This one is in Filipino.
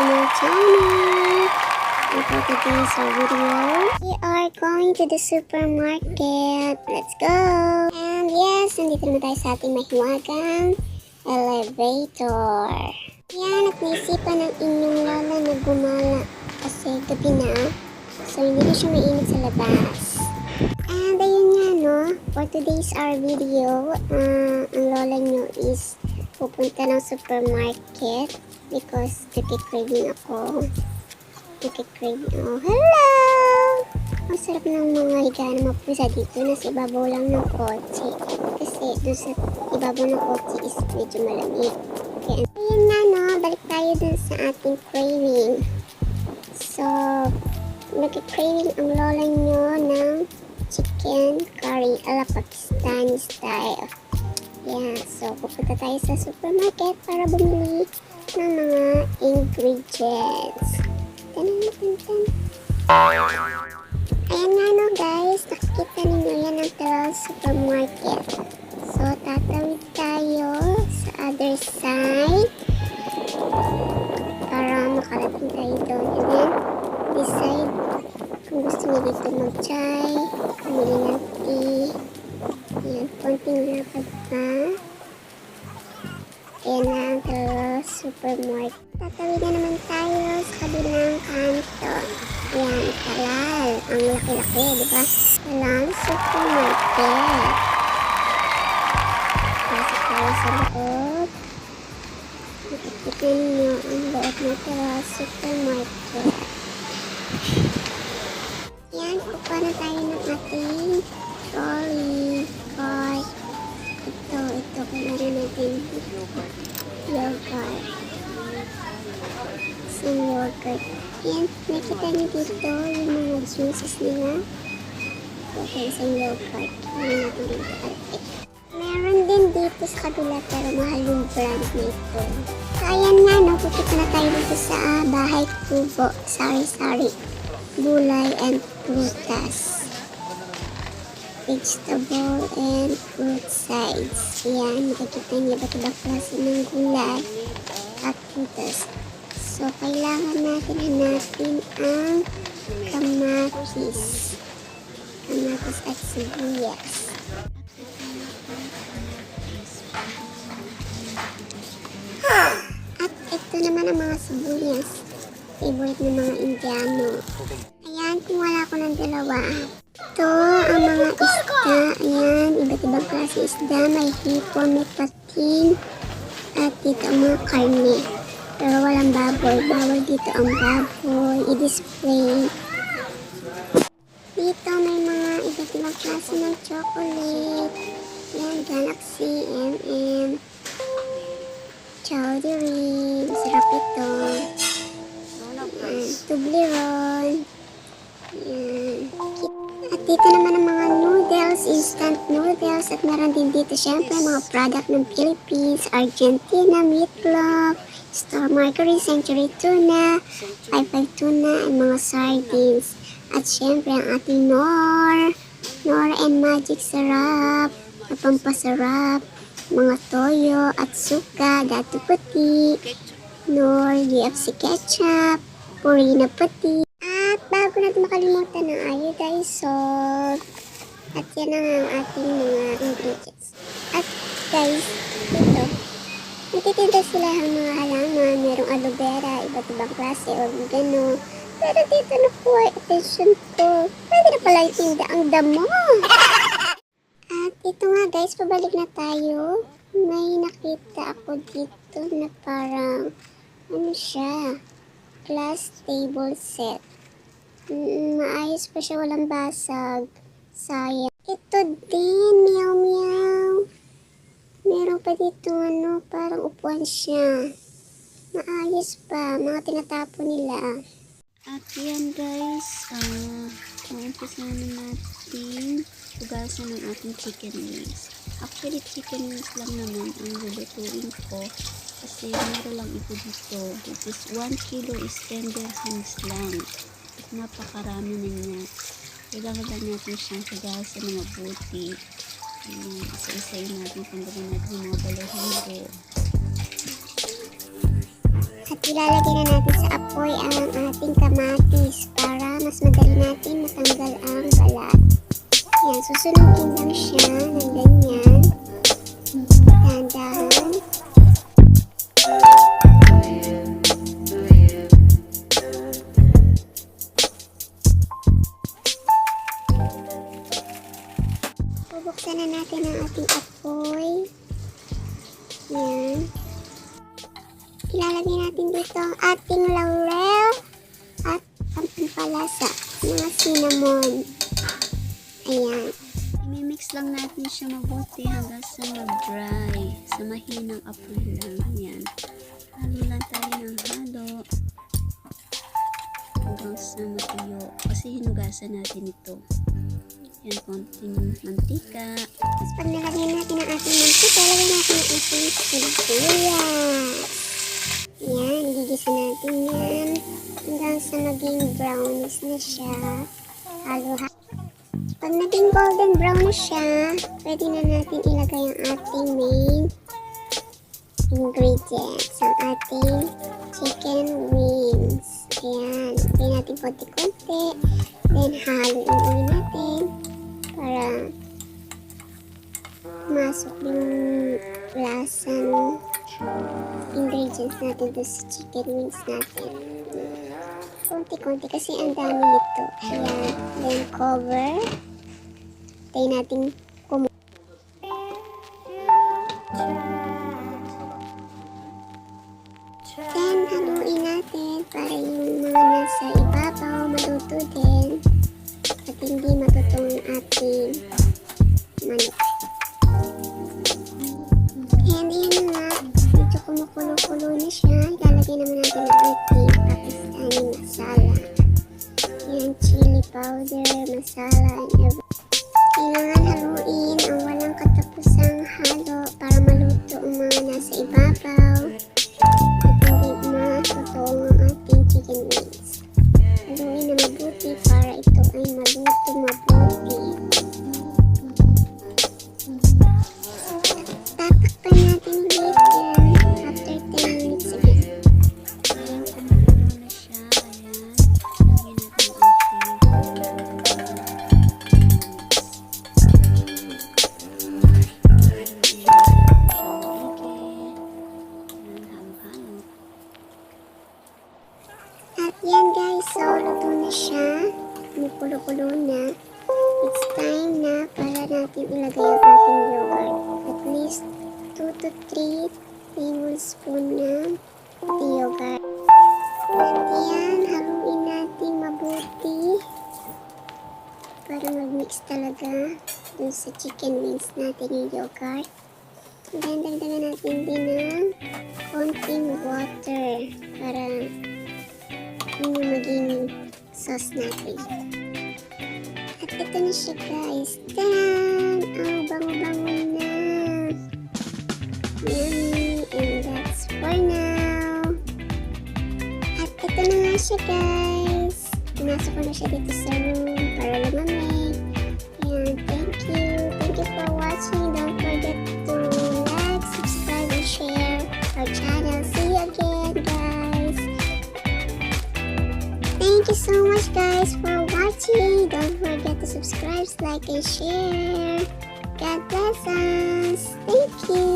to my channel. And for today's video, we are going to the supermarket. Let's go! And yes, nandito naman tayo sa ating mahiwagang elevator. Yan, at naisipan ng inyong lola na gumala kasi gabi na. So, hindi na siya mainit sa labas. And ayun nga, no? For today's our video, ang lola nyo is pupunta ng supermarket because nagkikraving ako. Oh, hello! Ang sarap ng mga higaan na mapusa dito. Nasa ibabaw lang ng kotse. Kasi doon sa ibabaw ng kotse is medyo malamig. Okay. Ayun na, no? Balik tayo dun sa ating craving. So, nagkikraving ang lola nyo ng chicken curry ala Pakistani style. Yeah, so pupunta tayo sa supermarket para bumili ng mga ingredients. Ayan nga, no, guys, nakikita ninyo yan ang Terrell Supermarket. So tatawid tayo sa other side para makarating tayo doon. And then decide kung gusto niyo dito mag-chai, pumili ng tea. Ayan, konting lapad pa. Ayan na ang Terrell Supermarket. Tatawid na naman tayo sa kabilang kanto. Ayan, Talal. Ang laki-laki, diba? Talal Supermarket. Pasok tayo sa loob. Nakikita ninyo ang loob ng Talal Supermarket. Ayan, kukuha na tayo ng ating trolley cart. Ito, kailangan natin yogurt. Isang yogurt. Ayan, nakita niyo dito yung mga juices nila. Ito, isang yogurt. Kailangan natin dito. Meron din dito sa kabila pero mahal yung brand na ito. So, ayan nga, no, pupunta na tayo dito sa Bahay Kubo. Sari-sari. Gulay and prutas. Vegetable and fruit sides. Ayan, makikita niyo ba't ibang klase ng gulay at prutas. So, kailangan natin hanapin ang kamatis. Kamatis at sibuyas. At ito naman ang mga sibuyas. Favorite ng mga Indiano. Ayan, kung wala ko ng dalawa. Ito ang mga isda. Ayan, iba't ibang klase isda. May hipon, may patin. At dito ang mga karne. Pero walang baboy. Bawal dito ang baboy. I-display. Dito may mga iba't ibang klase ng chocolate. Ayan, Galaxy, M&M, Chowdery. Masarap ito. Ayan, Toblerone. Ayan. At dito naman ang mga noodles, instant noodles. At meron din dito syempre mga product ng Philippines, Argentina, meatloaf, Star Margarine, Century Tuna, 55 Tuna, and mga sardines. At syempre ang ating Nor and Magic Sarap, na pampasarap, mga toyo at suka, datu puti, Nor, UFC ketchup, Purina puti. At bago natin makalimutan ng iodized salt. At yan ang ating mga ingredients. At guys, ito. Nagtitinda sila ng mga halaman. Merong aloe vera, iba't ibang klase, oregano. Pero dito nakuha attention ko. Pwede na pala itinda ang damo. At ito nga guys, pabalik na tayo. May nakita ako dito na parang, ano siya? Glass table set. Maayos pa siya, walang basag. Sayang. Ito din, meow meow. Meron pa dito, ano, parang upuan siya. Maayos pa, mga tinatapon nila. At yan guys, umpisa na natin hugasan ng ating chicken wings. Actually, chicken wings lang naman ang lulutuin ko. Kasi meron lang ito dito. Which is 1 kilo is tender hands lang. At napakarami na niya. Kailangan lang natin siyang hugasan ng mabuti. Isa-isayin natin, tanggalin natin yung mga balahiro. At ilalagay na natin sa apoy ang ating kamatis para mas madali natin matanggal ang balat. Yan, susunugin lang siya ng ganyan. Dahan-dahan. Bubuksan na natin ang ating apoy. Yan. Ilalagay natin dito ang ating laurel at ang pampalasa, mga cinnamon. Ayan. I-mix lang natin siya mabuti hanggang sa mag-dry. Sa mahinang apoy lang. Ayan. Halo lang tayo ng halo. Hanggang sa matuyo. Kasi hinugasan natin ito. Yan, konting mantika. Tapos pag nalagay natin ang ating mantika, lagay natin ang ating sibuyas. Yan, gigisa natin yan hanggang sa maging brownish na siya. Halo-halo. Pag naging golden brown na siya, pwede na natin ilagay ang ating main ingredients, ang ating chicken wings. Ayan, lagay natin konti-konti. Then, haluin natin para masok yung lasang ingredients natin doon sa chicken wings natin. Konti-konti kasi ang dami nito. Ayan. Then, cover. Tayo natin Then, haluin natin para yung mga nasa ibabaw maluto din at hindi matutong ang ating manok. And yan na, medyo kumukulo-kulo na siya. Ilalagay naman natin ang ating Pakistani masala. Yan, chili powder, masala, and everything. Kailangan haluin ang walang katapusang halo para maluto ang mga nasa ibabaw at hindi matutong ang ating chicken wings. Haluin na mabuti para ito ay maluto mabuti. Tatakpan natin ulit yan after 10 minutes again. Ayan, kumukulo na siya. Ayan. Lagyan natin At yan guys, so luto na siya. Kumukulo-kulo na. It's time na para natin ilagay ang ating yogurt. At least 2 to 3 tablespoon ng yogurt. At yan, haluin natin mabuti para mag-mix talaga dun sa chicken wings natin yung yogurt. Then, dagdagan natin din ng konting water para yung maging sauce natin. At ito na siya guys. Tan! Ang bango-bango na. Yummy! And that's for now. At ito na nga siya guys. Pinasok ko na siya dito sa room para lumamig. Ayan, thank you. Thank you for watching. Don't forget to like, subscribe, and share our channel. See you again guys. Thank you so much guys for watching. Don't forget to subscribe, like, and share. God bless us. Thank you.